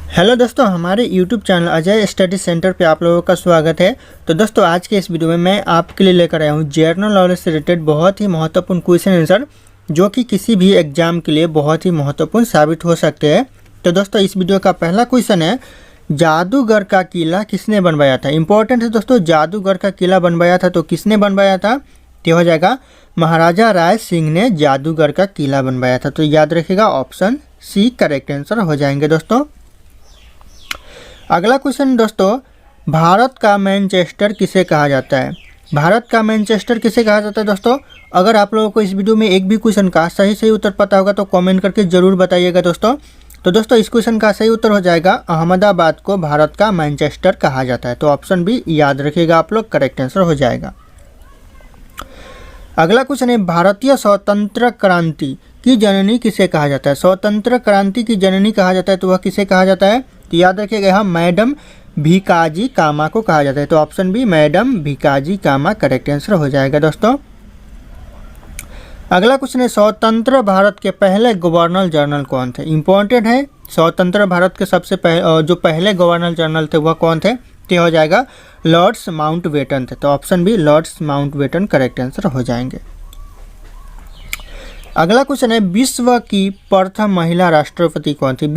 Hello दोस्तों, हमारे YouTube channel Ajay study centre पे आप लोगों का स्वागत है। तो दोस्तों, आज के इस वीडियो में मैं आपके लिए लेकर आया हूँ जनरल नॉलेज से रिलेटेड बहुत ही महत्वपूर्ण क्वेश्चन आंसर जो कि किसी भी एग्जाम के लिए बहुत ही महत्वपूर्ण साबित हो सकते हैं। तो दोस्तों, इस वीडियो का पहला क्वेश्चन है, जादूगर का किला किसने बनवाया था। इंपॉर्टेंट है दोस्तों, जादूगर का किला बनवाया था तो किसने बनवाया था, तो हो जाएगा महाराजा राय सिंह ने जादूगर का किला बनवाया था। तो याद रखिएगा, ऑप्शन सी करेक्ट आंसर हो जाएंगे दोस्तों। अगला क्वेश्चन दोस्तों, भारत का मैनचेस्टर किसे कहा जाता है। भारत का मैनचेस्टर किसे कहा जाता है दोस्तों। अगर आप लोगों को इस वीडियो में एक भी क्वेश्चन का सही उत्तर पता होगा तो कमेंट करके ज़रूर बताइएगा दोस्तों। तो दोस्तों, इस क्वेश्चन का सही उत्तर हो जाएगा, अहमदाबाद को भारत का मैनचेस्टर कहा जाता है। तो ऑप्शन बी याद रखिएगा आप लोग, करेक्ट आंसर हो जाएगा। अगला क्वेश्चन है, भारतीय स्वतंत्र क्रांति की जननी किसे कहा जाता है। स्वतंत्र क्रांति की जननी कहा जाता है तो वह किसे कहा जाता है, तो याद रखिएगा यहाँ मैडम भीकाजी कामा को कहा जाता है। तो ऑप्शन बी मैडम भीकाजी कामा करेक्ट आंसर हो जाएगा दोस्तों। अगला क्वेश्चन है, स्वतंत्र भारत के पहले गवर्नर जनरल कौन थे। इंपॉर्टेंट है, स्वतंत्र भारत के सबसे जो पहले गवर्नर जनरल थे वह कौन थे, तो हो जाएगा लॉर्ड्स माउंटबेटन थे। तो option B Lords Mountbatten correct answer हो जाएंगे। अगला क्वेश्चन है, विश्व की प्रथम महिला राष्ट्रपति कौन थी।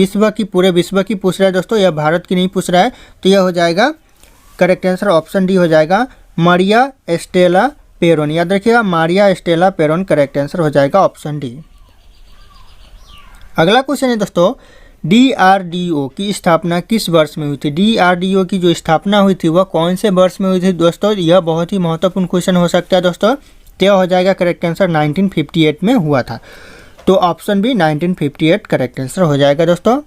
पूरे विश्व की पूछ रहा है दोस्तों, यह भारत की नहीं पूछ रहा है। तो यह हो जाएगा करेक्ट आंसर, ऑप्शन डी हो जाएगा मारिया एस्टेला पेरोन। याद रखिएगा, मारिया एस्टेला पेरोन करेक्ट आंसर हो जाएगा, ऑप्शन डी। अगला क्वेश्चन है दोस्तों, DRDO की स्थापना किस वर्ष में हुई थी। DRDO की जो स्थापना हुई थी वह कौन से वर्ष में हुई थी दोस्तों। यह बहुत ही महत्वपूर्ण क्वेश्चन हो सकता है दोस्तों। तो हो जाएगा करेक्ट आंसर 1958 में हुआ था। तो ऑप्शन बी 1958 करेक्ट आंसर हो जाएगा दोस्तों।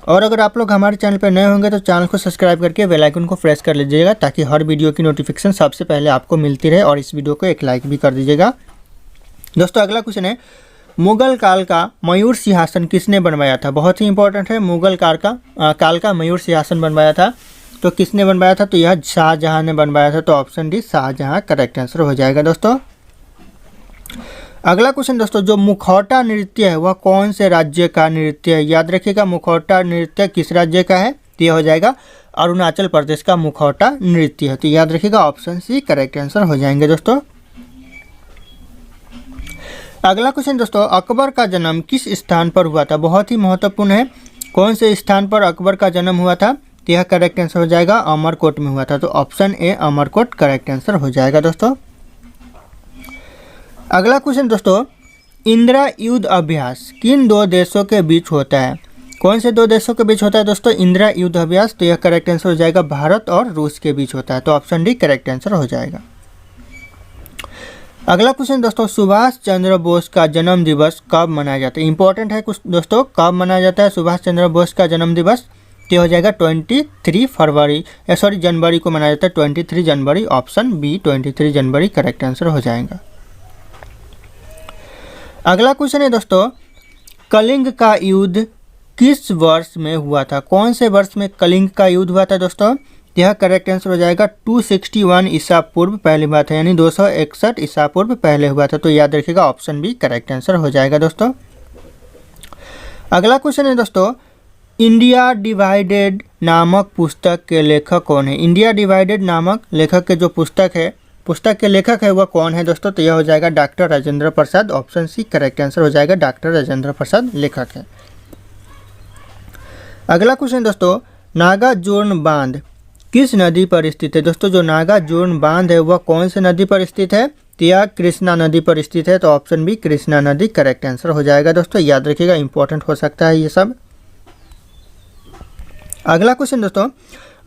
और अगर आप लोग हमारे चैनल पर नए होंगे तो चैनल को सब्सक्राइब करके बेल आइकन को प्रेस कर लीजिएगा ताकि हर वीडियो की नोटिफिकेशन सबसे पहले आपको मिलती रहे। और इस वीडियो को एक लाइक भी कर दीजिएगा दोस्तों। अगला क्वेश्चन है, मुगल काल का मयूर सिंहासन किसने बनवाया था। बहुत ही इंपॉर्टेंट है, मुगल काल का मयूर सिंहासन बनवाया था तो किसने बनवाया था, तो यह शाहजहां ने बनवाया था। तो option D Shahjahan correct answer हो जाएगा दोस्तों। अगला क्वेश्चन दोस्तों, जो मुखौटा नृत्य है वह कौन से राज्य का नृत्य है। याद रखिएगा, मुखौटा नृत्य किस राज्य का है, तो यह हो जाएगा अरुणाचल प्रदेश का मुखौटा नृत्य है। तो याद रखिएगा, ऑप्शन सी करेक्ट आंसर हो जाएंगे दोस्तों। अगला क्वेश्चन दोस्तों, अकबर का जन्म किस स्थान पर हुआ था। बहुत ही महत्वपूर्ण है, कौन से स्थान पर अकबर का जन्म हुआ था, तो यह करेक्ट आंसर हो जाएगा अमरकोट में हुआ था। तो option A Amarkot correct answer हो जाएगा दोस्तों। अगला क्वेश्चन दोस्तों, इंदिरा युद्ध अभ्यास किन दो देशों के बीच होता है। कौन से दो देशों के बीच होता है दोस्तों इंदिरा युद्ध अभ्यास, तो यह करेक्ट आंसर हो जाएगा भारत और रूस के बीच होता है। तो ऑप्शन डी करेक्ट आंसर हो जाएगा। अगला क्वेश्चन दोस्तों, सुभाष चंद्र बोस का जन्म दिवस कब मनाया जाता है। इंपॉर्टेंट है कुछ दोस्तों, कब मनाया जाता है सुभाष चंद्र बोस का जन्म दिवस, तो हो जाएगा 23 जनवरी को मनाया जाता है। 23 जनवरी ऑप्शन बी 23 जनवरी करेक्ट आंसर हो जाएगा। अगला क्वेश्चन है दोस्तों, कलिंग का युद्ध किस वर्ष में हुआ था। कौन से वर्ष में कलिंग का युद्ध हुआ था दोस्तों, यह करेक्ट आंसर हो जाएगा 261 ईसा पूर्व पहले हुआ था, यानी 261 ईसा पूर्व पहले हुआ था। तो याद रखिएगा, ऑप्शन बी करेक्ट आंसर हो जाएगा दोस्तों। अगला क्वेश्चन है दोस्तों, इंडिया डिवाइडेड नामक पुस्तक के लेखक कौन है। इंडिया डिवाइडेड नामक लेखक के जो पुस्तक के लेखक है वह कौन है दोस्तों, तो यह हो जाएगा doctor Rajendra Prasad. Option C correct answer हो जाएगा, डॉक्टर राजेंद्र प्रसाद लेखक है। अगला क्वेश्चन दोस्तों, नागार्जुन बांध किस नदी पर स्थित है। दोस्तों, जो नागार्जुन बांध है वह कौन से नदी पर स्थित है, तो यह कृष्णा नदी पर स्थित है। तो ऑप्शन बी कृष्णा नदी करेक्ट आंसर हो जाएगा दोस्तों। याद रखिएगा, इंपॉर्टेंट हो सकता है ये सब। अगला क्वेश्चन दोस्तों,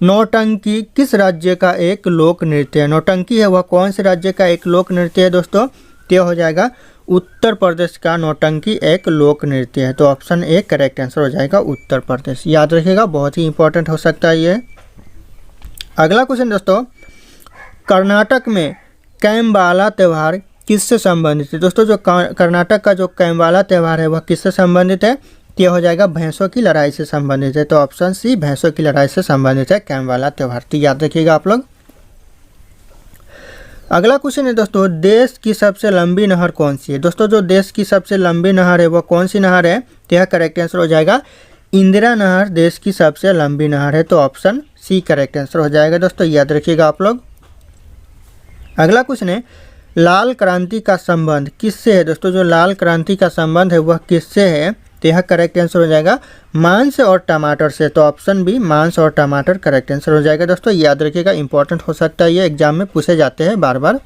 नौटंकी किस राज्य का एक लोक नृत्य है। नौटंकी है वह कौन से राज्य का एक लोक नृत्य है दोस्तों, तो हो जाएगा उत्तर प्रदेश का नौटंकी एक लोक नृत्य है। तो ऑप्शन ए करेक्ट आंसर हो जाएगा उत्तर प्रदेश। याद रखिएगा, बहुत ही इंपॉर्टेंट हो सकता है ये। अगला क्वेश्चन दोस्तों, कर्नाटक में कैम्बाला त्यौहार किससे संबंधित है। दोस्तों, जो कर्नाटक का जो कैम्बाला त्यौहार है वह किससे संबंधित है, तो हो जाएगा भैंसों की लड़ाई से संबंधित है। तो ऑप्शन सी भैंसों की लड़ाई से संबंधित है कैम्बाला त्यौहार। तो याद रखिएगा आप लोग। अगला क्वेश्चन है दोस्तों, देश की सबसे लंबी नहर कौन सी है। दोस्तों, जो देश की सबसे लंबी नहर है वह कौन सी नहर है, तो यह करेक्ट आंसर हो जाएगा इंदिरा नहर देश की सबसे लंबी नहर है, तो ऑप्शन सी करेक्ट आंसर हो जाएगा दोस्तों, याद रखिएगा आप लोग। अगला क्वेश्चन है, लाल क्रांति का संबंध किससे है दोस्तों? जो लाल क्रांति का संबंध है वह किससे है? तो यह करेक्ट आंसर हो जाएगा मांस और टमाटर से, तो ऑप्शन बी मांस और टमाटर करेक्ट आंसर हो जाएगा दोस्तों, याद रखिएगा, इंपॉर्टेंट हो सकता है, ये एग्जाम में पूछे जाते हैं बार बार।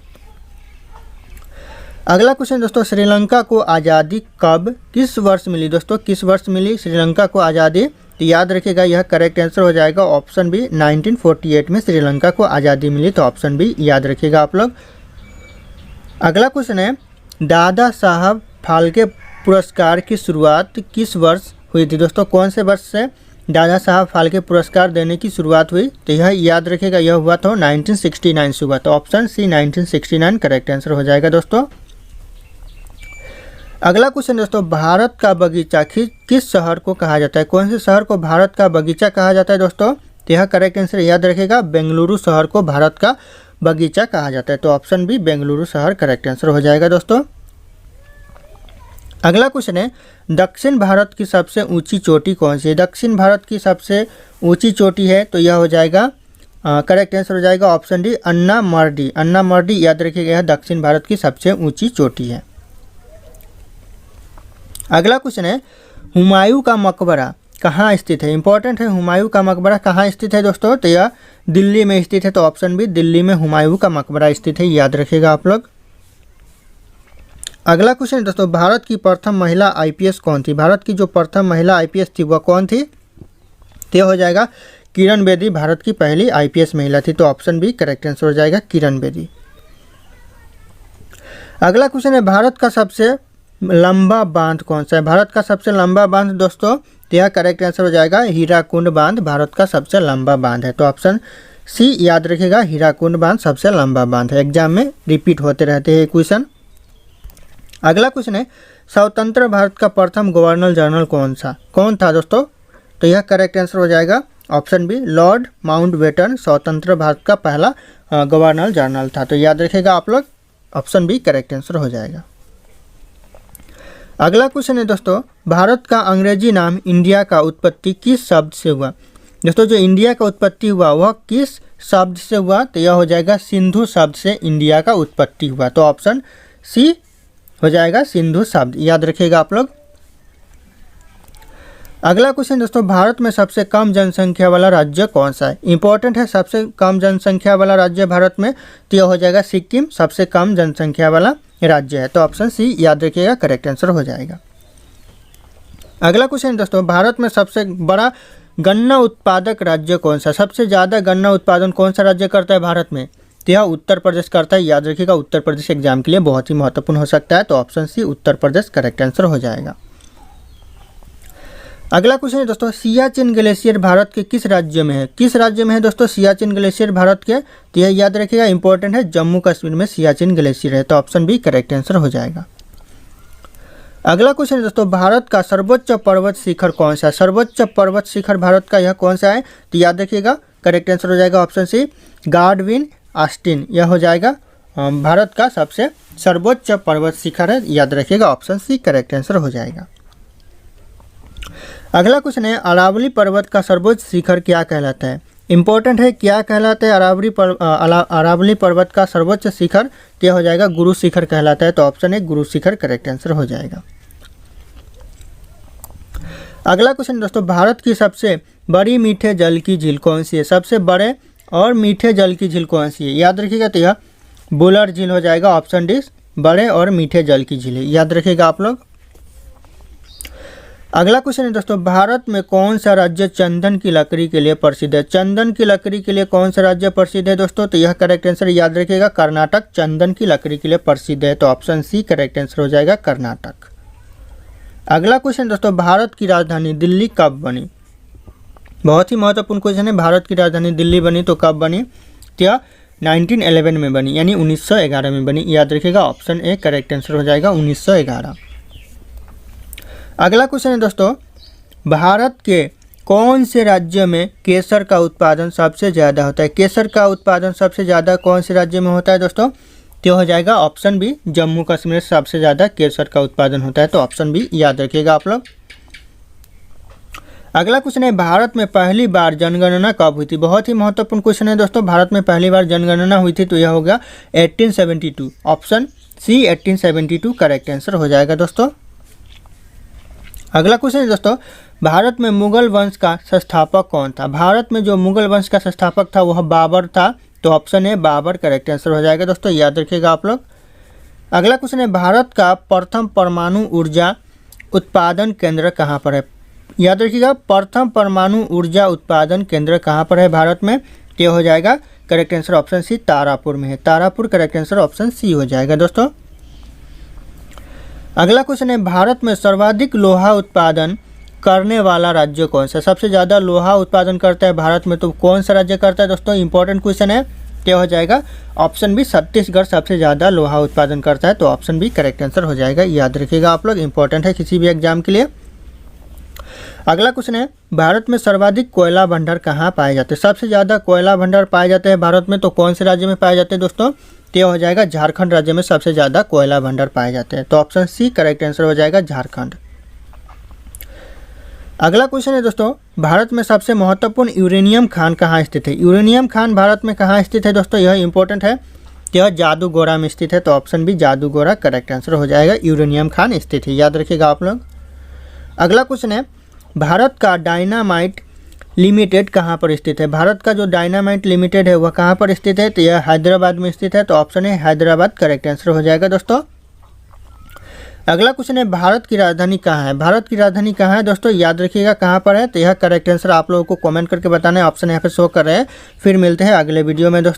अगला क्वेश्चन दोस्तों, श्रीलंका को आज़ादी कब किस वर्ष मिली दोस्तों? किस वर्ष मिली श्रीलंका को आज़ादी? तो याद रखिएगा यह करेक्ट आंसर हो जाएगा ऑप्शन बी 1948 में श्रीलंका को आज़ादी मिली, तो ऑप्शन बी याद रखिएगा आप लोग। अगला क्वेश्चन है, दादा साहब फाल्के पुरस्कार की शुरुआत किस वर्ष हुई थी दोस्तों? कौन से वर्ष से दादा साहब फाल्के पुरस्कार देने की शुरुआत हुई? तो यह याद रखिएगा, यह हुआ था 1969 से हुआ, तो ऑप्शन सी 1969 करेक्ट आंसर हो जाएगा दोस्तों। अगला क्वेश्चन दोस्तों, भारत का बगीचा किस शहर को कहा जाता है? कौन से शहर को भारत का बगीचा कहा जाता है दोस्तों? तो यह करेक्ट आंसर याद रखिएगा, बेंगलुरु शहर को भारत का बगीचा कहा जाता है, तो ऑप्शन बी बेंगलुरु शहर करेक्ट आंसर हो जाएगा दोस्तों। अगला क्वेश्चन है, दक्षिण भारत की सबसे ऊंची चोटी कौन सी है? दक्षिण भारत की सबसे ऊंची चोटी है, तो यह हो जाएगा करेक्ट आंसर हो जाएगा ऑप्शन डी अन्ना मर्डी। अन्ना मर्डी याद रखिएगा, यह दक्षिण भारत की सबसे ऊंची चोटी है। अगला क्वेश्चन है, हुमायूं का मकबरा कहाँ स्थित है? इंपॉर्टेंट है, हुमायूं का मकबरा कहाँ स्थित है दोस्तों? तो यह दिल्ली में स्थित है, तो ऑप्शन बी दिल्ली में हुमायूं का मकबरा स्थित है, याद रखिएगा आप लोग। अगला क्वेश्चन दोस्तों, भारत की प्रथम महिला आईपीएस कौन थी? भारत की जो प्रथम महिला आईपीएस थी वह कौन थी? तो हो जाएगा किरण बेदी, भारत की पहली आईपीएस महिला थी, तो ऑप्शन बी करेक्ट आंसर हो जाएगा किरण बेदी। अगला क्वेश्चन है, भारत का सबसे लंबा बांध कौन सा है? भारत का सबसे लंबा बांध दोस्तों, तो यह करेक्ट आंसर हो जाएगा हीराकुंड बांध, भारत का सबसे लंबा बांध है, तो ऑप्शन सी याद रखिएगा, हीराकुंड बांध सबसे लंबा बांध है, एग्जाम में रिपीट होते रहते हैं क्वेश्चन। अगला क्वेश्चन है, स्वतंत्र भारत का प्रथम गवर्नर जनरल कौन था दोस्तों? तो यह करेक्ट आंसर हो जाएगा ऑप्शन बी लॉर्ड माउंटबेटन स्वतंत्र भारत का पहला गवर्नर जनरल था, तो याद रखिएगा आप लोग, ऑप्शन बी करेक्ट आंसर हो जाएगा। अगला क्वेश्चन है दोस्तों, भारत का अंग्रेजी नाम इंडिया का उत्पत्ति किस शब्द से हुआ? दोस्तों जो इंडिया का उत्पत्ति हुआ वह किस शब्द से हुआ? तो यह हो जाएगा सिंधु शब्द से इंडिया का उत्पत्ति हुआ, तो ऑप्शन सी हो जाएगा सिंधु शब्द, याद रखिएगा आप लोग। अगला क्वेश्चन दोस्तों, भारत में सबसे कम जनसंख्या वाला राज्य कौन सा है? इंपॉर्टेंट है, सबसे कम जनसंख्या वाला राज्य भारत में, तो यह हो जाएगा सिक्किम सबसे कम जनसंख्या वाला राज्य है, तो ऑप्शन सी याद रखिएगा करेक्ट आंसर हो जाएगा। अगला क्वेश्चन दोस्तों, भारत में सबसे बड़ा गन्ना उत्पादक राज्य कौन सा? सबसे ज़्यादा गन्ना उत्पादन कौन सा राज्य करता है भारत में? तो यह उत्तर प्रदेश करता है, याद रखिएगा, उत्तर प्रदेश एग्जाम के लिए बहुत ही महत्वपूर्ण हो सकता है, तो option C Uttar Pradesh correct answer हो जाएगा। अगला क्वेश्चन है दोस्तों, सियाचिन ग्लेशियर भारत के किस राज्य में है? किस राज्य में है दोस्तों सियाचिन ग्लेशियर भारत के? तो यह याद रखिएगा, इंपॉर्टेंट है, जम्मू कश्मीर में सियाचिन ग्लेशियर है, तो ऑप्शन बी करेक्ट आंसर हो जाएगा। अगला क्वेश्चन है दोस्तों, भारत का सर्वोच्च पर्वत शिखर कौन सा है? सर्वोच्च पर्वत शिखर भारत का यह कौन सा है? तो याद रखिएगा करेक्ट आंसर हो जाएगा ऑप्शन सी गार्डविन ऑस्टिन, यह हो जाएगा भारत का सबसे सर्वोच्च पर्वत शिखर है, याद रखिएगा ऑप्शन सी करेक्ट आंसर हो जाएगा। अगला क्वेश्चन है, अरावली पर्वत का सर्वोच्च शिखर क्या कहलाता है? इंपॉर्टेंट है, क्या कहलाता है अरावली पर्वत का सर्वोच्च शिखर? क्या हो जाएगा गुरु शिखर कहलाता है, तो ऑप्शन है गुरु शिखर करेक्ट आंसर हो जाएगा। अगला क्वेश्चन दोस्तों, भारत की सबसे बड़ी मीठे जल की झील कौन सी है? सबसे बड़े और मीठे जल की झील कौन सी है? याद रखिएगा, तो यह बुलर झील हो जाएगा, ऑप्शन डी बड़े और मीठे जल की झील, याद रखिएगा आप लोग। अगला क्वेश्चन है दोस्तों, भारत में कौन सा राज्य चंदन की लकड़ी के लिए प्रसिद्ध है? चंदन की लकड़ी के लिए कौन सा राज्य प्रसिद्ध है दोस्तों? तो यह करेक्ट आंसर याद रखिएगा, कर्नाटक चंदन की लकड़ी के लिए प्रसिद्ध है, तो ऑप्शन सी करेक्ट आंसर हो जाएगा कर्नाटक। अगला क्वेश्चन दोस्तों, भारत की राजधानी दिल्ली कब बनी? बहुत ही महत्वपूर्ण क्वेश्चन है, भारत की राजधानी दिल्ली बनी तो कब बनी? तो 1911 में बनी, यानी 1911 में बनी, याद रखिएगा ऑप्शन ए करेक्ट आंसर हो जाएगा 1911। अगला क्वेश्चन है दोस्तों, भारत के कौन से राज्य में केसर का उत्पादन सबसे ज़्यादा होता है? केसर का उत्पादन सबसे ज़्यादा कौन से राज्य में होता है दोस्तों? तो हो जाएगा ऑप्शन बी जम्मू कश्मीर सबसे ज़्यादा केसर का उत्पादन होता है, तो ऑप्शन बी याद रखिएगा आप लोग। अगला क्वेश्चन है भारत में पहली बार जनगणना कब हुई थी। बहुत ही महत्वपूर्ण क्वेश्चन है दोस्तों। भारत में पहली बार जनगणना हुई थी तो यह होगा 1872। ऑप्शन सी 1872 करेक्ट आंसर हो जाएगा दोस्तों। अगला क्वेश्चन है दोस्तों, भारत में मुगल वंश का संस्थापक कौन था। भारत में जो मुगल वंश का संस्थापक था वह बाबर था, तो ऑप्शन है बाबर करेक्ट आंसर हो जाएगा दोस्तों, याद रखिएगा आप लोग। अगला क्वेश्चन है भारत का प्रथम परमाणु ऊर्जा उत्पादन केंद्र कहाँ पर है। याद रखिएगा प्रथम परमाणु ऊर्जा उत्पादन केंद्र कहाँ पर है भारत में, ये हो जाएगा correct answer option C Tarapur में है। Tarapur correct answer option C हो जाएगा दोस्तों। अगला क्वेश्चन है भारत में सर्वाधिक लोहा उत्पादन करने वाला राज्य कौन सा। सबसे ज़्यादा लोहा उत्पादन करता है भारत में तो कौन सा राज्य करता है दोस्तों, इंपॉर्टेंट क्वेश्चन है, क्या हो जाएगा ऑप्शन बी छत्तीसगढ़ सबसे ज़्यादा लोहा उत्पादन करता है, तो ऑप्शन बी करेक्ट आंसर हो जाएगा, याद रखिएगा आप लोग, इंपॉर्टेंट है किसी भी एग्जाम के लिए। अगला क्वेश्चन है भारत में सर्वाधिक कोयला भंडार कहाँ पाए जाते हैं। सबसे ज़्यादा कोयला भंडार पाए जाते हैं भारत में तो कौन से राज्य में पाए जाते हैं दोस्तों, तो हो जाएगा झारखंड राज्य में सबसे ज़्यादा कोयला भंडार पाए जाते हैं, तो ऑप्शन सी करेक्ट आंसर हो जाएगा झारखंड। अगला क्वेश्चन है दोस्तों, भारत में सबसे महत्वपूर्ण यूरेनियम खान कहाँ स्थित है। यूरेनियम खान भारत में कहाँ स्थित है दोस्तों, यह इंपॉर्टेंट है, यह जादूगोरा में स्थित है, तो ऑप्शन बी जादूगोरा करेक्ट आंसर हो जाएगा, यूरेनियम खान स्थित है, याद रखिएगा आप लोग। अगला क्वेश्चन है भारत का डायनामाइट लिमिटेड कहाँ पर स्थित है। भारत का जो डायनामाइट लिमिटेड है वह कहाँ पर स्थित है, तो यह हैदराबाद में स्थित है, तो ऑप्शन है हैदराबाद करेक्ट आंसर हो जाएगा दोस्तों। अगला क्वेश्चन है भारत की राजधानी कहाँ है। भारत की राजधानी कहाँ है दोस्तों, याद रखिएगा कहाँ पर है, तो यह करेक्ट आंसर आप लोगों को कमेंट करके बताना है, ऑप्शन यहाँ पे शो कर रहे हैं। फिर मिलते हैं अगले वीडियो में दोस्तों।